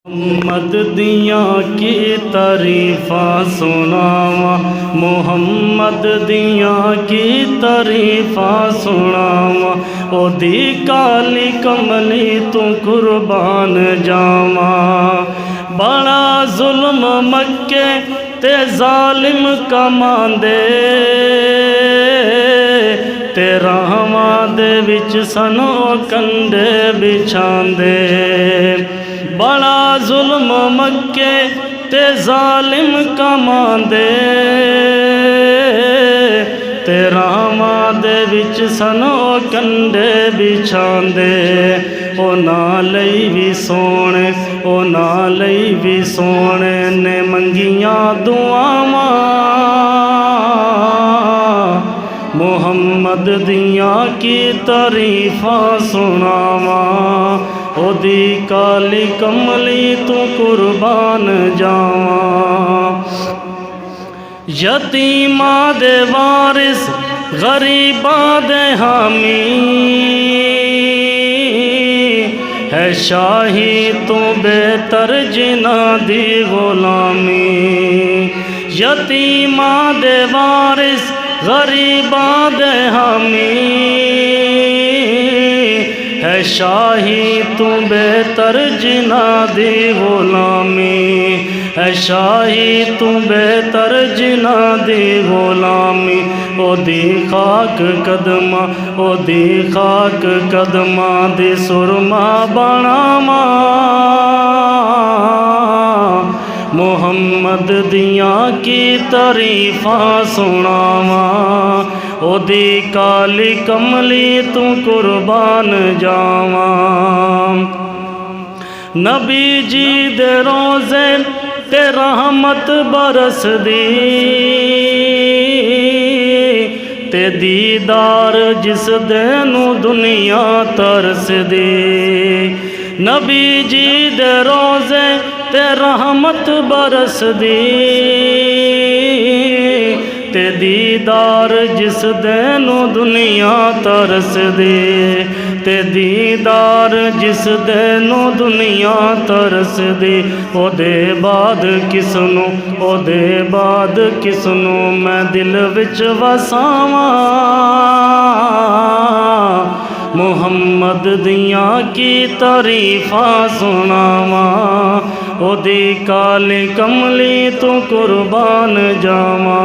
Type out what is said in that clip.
मुहम्मद दिया की तारीफा सुनावा, मुहम्मद दिया की तारीफा सुनावा। ओदी काली कमली तू कुर्बान जावा। बड़ा जुल्म मक्के ते जालिम कमांदे, ते राहां दे विच सनो कंडे बिछांदे। बड़ा जुल्म मक्के ते जालिम कमांदे, ते राहां दे विच सनो कंडे बिछांदे। ओ नालई भी सोने, ओ नालई भी सोने ने मंगियां दुआवां। मुहम्मद दिया की तारीफा सुनावा। ओदी काली कमली तू कुर्बान जावा। यतीमा दे वारिस गरीबां दे हामी, है शाही तू बेहतर जिन्हां दी गुलामी। यतीमा दे वारिस गरीबां दे हामी, है शाही तू बेहतर जिन्हां दी गुलामी। है शाही तू बेहतर जिन्हां दी गुलामी। ओदी खाक कदमा, ओदी खाक कदमा दी सुरमा बनावा। मुहम्मद दिया की तारीफा सुनावा। ओदी काली कमली तू कुर्बान जावा। नबी जी दे रोज़े ते रहमत बरसदी, ते दीदार जिस देनू दुनिया तरसदी। नबी जी दे रोज़े ते रहमत बरसदी, ते दीदार जिस देनू दुनिया तरसदी। ते दीदार जिस देनू दुनिया तरसदी। ओदे बाद किसनू, ओदे बाद किसनू मैं दिल विच वसावा। मुहम्मद दिया की तारीफा सुनावा। ओदी काली कमली तू कुर्बान जावा।